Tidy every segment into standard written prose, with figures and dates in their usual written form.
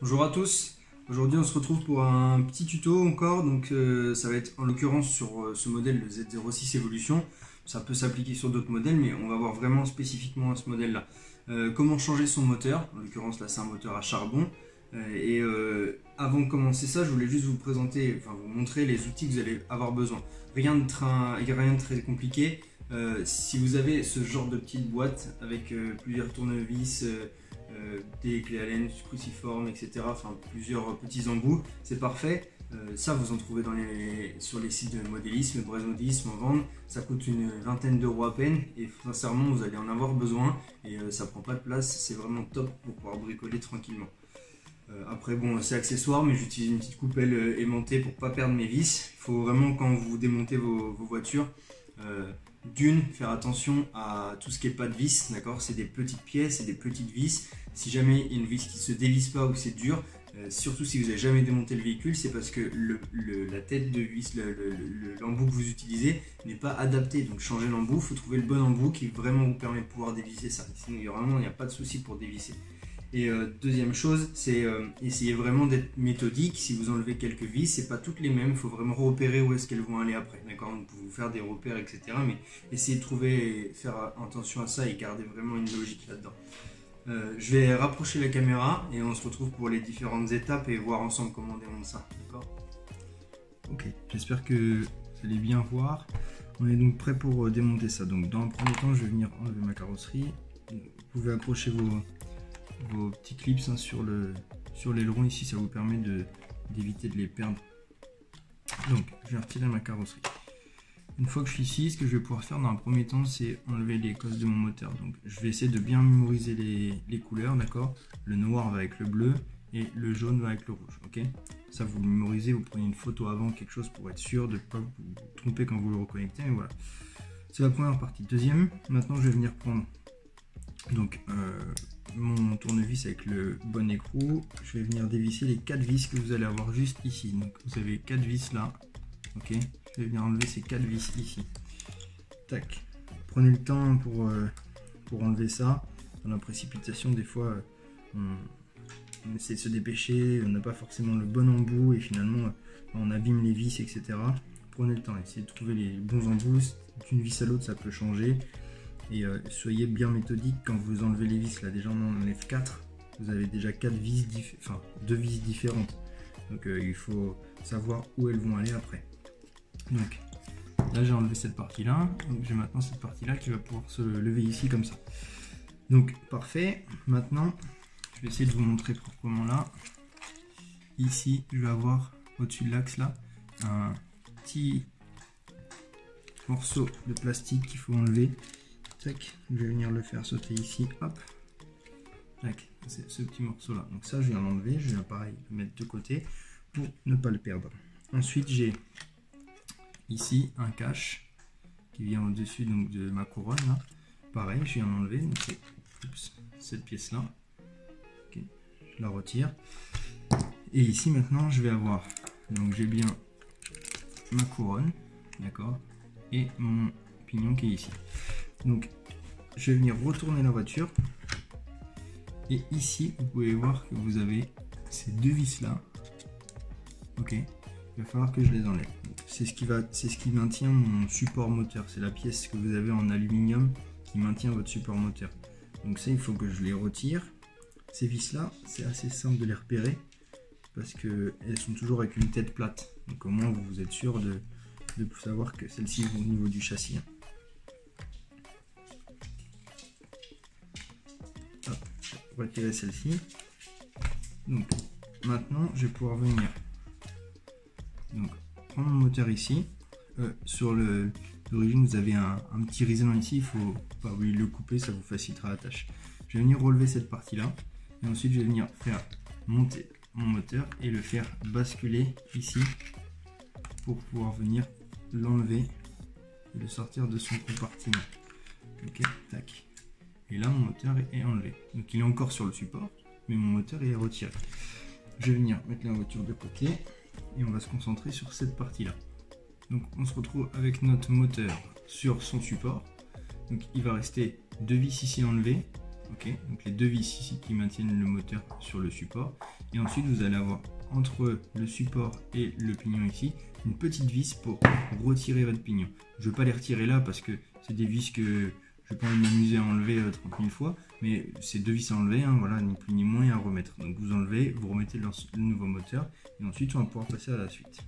Bonjour à tous, aujourd'hui on se retrouve pour un petit tuto encore, donc ça va être en l'occurrence sur ce modèle le Z06 Evolution. Ça peut s'appliquer sur d'autres modèles mais on va voir vraiment spécifiquement à ce modèle là. Comment changer son moteur, en l'occurrence là c'est un moteur à charbon. Avant de commencer ça, je voulais juste vous présenter, enfin vous montrer les outils que vous allez avoir besoin. Rien de très compliqué. Si vous avez ce genre de petite boîte avec plusieurs tournevis, des clés Allen cruciformes, etc. Enfin, plusieurs petits embouts, c'est parfait. Ça, vous en trouvez sur les sites de modélisme, Bresmodisme, en vente. Ça coûte une vingtaine d'euros à peine et sincèrement, vous allez en avoir besoin et ça prend pas de place. C'est vraiment top pour pouvoir bricoler tranquillement. Après, bon, c'est accessoire, mais j'utilise une petite coupelle aimantée pour pas perdre mes vis. Il faut vraiment, quand vous démontez vos voitures, faire attention à tout ce qui est pas de vis, d'accord? C'est des petites pièces et des petites vis. Si jamais il y a une vis qui se dévisse pas ou c'est dur, surtout si vous n'avez jamais démonté le véhicule, c'est parce que la tête de vis, l'embout que vous utilisez n'est pas adapté. Donc changez l'embout, il faut trouver le bon embout qui vraiment vous permet de pouvoir dévisser ça. Sinon, il n'y a pas de souci pour dévisser. Et deuxième chose, c'est essayer vraiment d'être méthodique. Si vous enlevez quelques vis, c'est pas toutes les mêmes. Il faut vraiment repérer où est-ce qu'elles vont aller après. D'accord? Donc vous faire des repères, etc. Mais essayez de trouver, faire attention à ça et garder vraiment une logique là-dedans. Je vais rapprocher la caméra et on se retrouve pour les différentes étapes et voir ensemble comment on démonte ça. D'accord? Ok, j'espère que vous allez bien voir. On est donc prêt pour démonter ça. Donc dans un premier temps, je vais venir enlever ma carrosserie. Vous pouvez accrocher vos petits clips hein, sur l'aileron ici, ça vous permet d'éviter de les perdre. Donc je vais retirer ma carrosserie. Une fois que je suis ici, ce que je vais pouvoir faire dans un premier temps, c'est enlever les cosses de mon moteur. Donc je vais essayer de bien mémoriser les couleurs, d'accord? Le noir va avec le bleu et le jaune va avec le rouge, ok? Ça vous le mémorisez, vous prenez une photo avant, quelque chose pour être sûr de ne pas vous tromper quand vous le reconnectez, et voilà. C'est la première partie. Deuxième, maintenant je vais venir prendre donc mon tournevis avec le bon écrou. Je vais venir dévisser les 4 vis que vous allez avoir juste ici. Donc vous avez 4 vis là, ok? Je vais venir enlever ces 4 vis ici. Tac. Prenez le temps pour enlever ça. Dans la précipitation, des fois, on essaie de se dépêcher, on n'a pas forcément le bon embout et finalement, on abîme les vis, etc. Prenez le temps, essayez de trouver les bons embouts. D'une vis à l'autre, ça peut changer. Et soyez bien méthodique quand vous enlevez les vis. Là, déjà, on en enlève 4. Vous avez déjà 4 vis, enfin 2 vis différentes. Donc, il faut savoir où elles vont aller après. Donc là j'ai enlevé cette partie là, donc j'ai maintenant cette partie là qui va pouvoir se lever ici comme ça. Donc parfait, maintenant je vais essayer de vous montrer proprement là. Ici je vais avoir au-dessus de l'axe là un petit morceau de plastique qu'il faut enlever. Tac, je vais venir le faire sauter ici, hop. Tac, c'est ce petit morceau là. Donc ça je viens l'enlever, je viens pareil le mettre de côté pour ne pas le perdre. Ensuite j'ai ici un cache qui vient au-dessus donc de ma couronne là. Pareil, je viens l'enlever, donc c'est cette pièce là. Okay, je la retire. Et ici maintenant je vais avoir, donc j'ai bien ma couronne, d'accord, et mon pignon qui est ici. Donc je vais venir retourner la voiture. Et ici vous pouvez voir que vous avez ces deux vis là. Ok. Il va falloir que je les enlève. C'est ce qui maintient mon support moteur. C'est la pièce que vous avez en aluminium qui maintient votre support moteur. Donc ça, il faut que je les retire. Ces vis là, c'est assez simple de les repérer parce qu'elles sont toujours avec une tête plate. Donc au moins vous êtes sûr de savoir que celles-ci vont au niveau du châssis. Hop, retirer celle-ci. Donc maintenant, je vais pouvoir venir. Donc, prendre mon moteur ici. Sur l'origine, vous avez un petit riselement ici. Il faut pas oublier de le couper, ça vous facilitera la tâche. Je vais venir relever cette partie-là. Et ensuite, je vais venir faire monter mon moteur et le faire basculer ici pour pouvoir venir l'enlever et le sortir de son compartiment. Ok, tac. Et là, mon moteur est enlevé. Donc, il est encore sur le support, mais mon moteur est retiré. Je vais venir mettre la voiture de côté. Et on va se concentrer sur cette partie là. Donc on se retrouve avec notre moteur sur son support. Donc il va rester deux vis ici enlevées. Ok, donc les deux vis ici qui maintiennent le moteur sur le support. Et ensuite vous allez avoir entre le support et le pignon ici une petite vis pour retirer votre pignon. Je ne vais pas les retirer là parce que c'est des vis que je n'ai pas envie de m'amuser à enlever 30 000 fois, mais c'est 2 vis à enlever, hein, voilà, ni plus ni moins, et à remettre. Donc vous enlevez, vous remettez le nouveau moteur et ensuite on va pouvoir passer à la suite.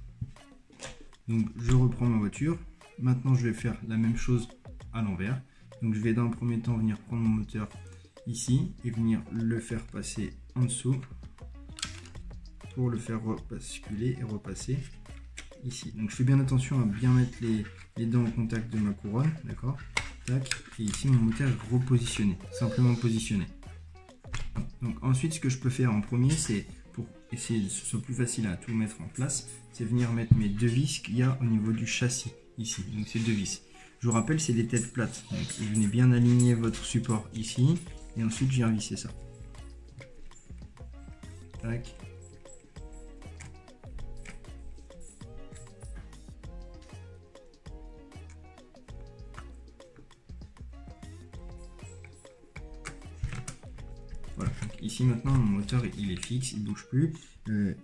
Donc je reprends ma voiture. Maintenant je vais faire la même chose à l'envers. Donc je vais dans le premier temps venir prendre mon moteur ici et venir le faire passer en dessous pour le faire basculer et repasser ici. Donc je fais bien attention à bien mettre les dents en contact de ma couronne, d'accord. Tac, et ici mon moteur est repositionné, simplement positionné. Donc ensuite ce que je peux faire en premier, c'est pour essayer que ce soit plus facile à tout mettre en place, c'est venir mettre mes 2 vis qu'il y a au niveau du châssis ici. Donc ces 2 vis. Je vous rappelle, c'est des têtes plates. Donc vous venez bien aligner votre support ici et ensuite j'ai revisser ça. Tac. Voilà, donc ici maintenant mon moteur il est fixe, il ne bouge plus.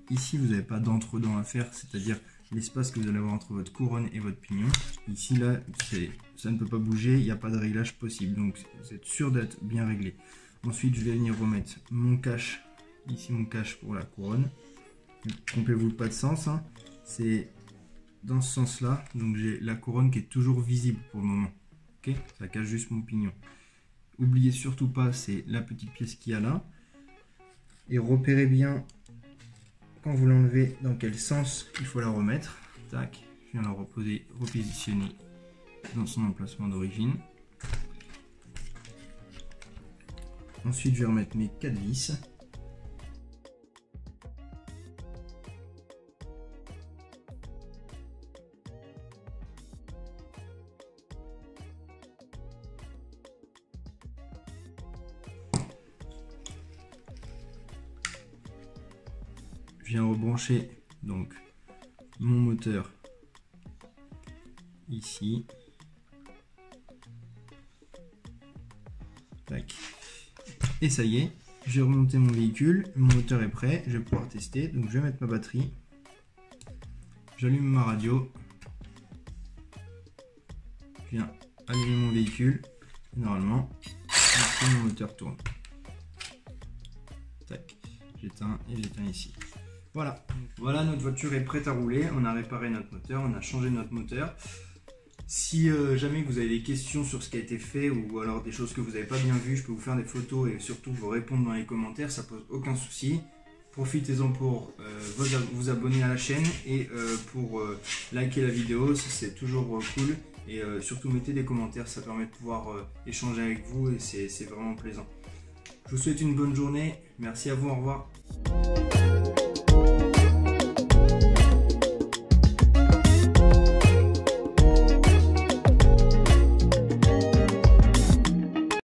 Ici vous n'avez pas d'entre-dents à faire, c'est-à-dire l'espace que vous allez avoir entre votre couronne et votre pignon. Ici là, ça ne peut pas bouger, il n'y a pas de réglage possible, donc vous êtes sûr d'être bien réglé. Ensuite je vais venir remettre mon cache, ici mon cache pour la couronne. Trompez-vous pas de sens, hein. C'est dans ce sens là, donc j'ai la couronne qui est toujours visible pour le moment. Ok, ça cache juste mon pignon. Oubliez surtout pas, c'est la petite pièce qu'il y a là. Et repérez bien quand vous l'enlevez dans quel sens il faut la remettre. Tac, je viens la repositionner dans son emplacement d'origine. Ensuite je vais remettre mes 4 vis. Je viens rebrancher donc mon moteur ici. Tac. Et ça y est, j'ai remonté mon véhicule, mon moteur est prêt, je vais pouvoir tester. Donc je vais mettre ma batterie, j'allume ma radio, je viens allumer mon véhicule, et normalement mon moteur tourne. Tac, j'éteins et j'éteins ici. Voilà, notre voiture est prête à rouler, on a réparé notre moteur, on a changé notre moteur. Si jamais vous avez des questions sur ce qui a été fait ou alors des choses que vous n'avez pas bien vues, je peux vous faire des photos et surtout vous répondre dans les commentaires, ça pose aucun souci. Profitez-en pour vous abonner à la chaîne et pour liker la vidéo, c'est toujours cool. Et surtout mettez des commentaires, ça permet de pouvoir échanger avec vous et c'est vraiment plaisant. Je vous souhaite une bonne journée, merci à vous, au revoir.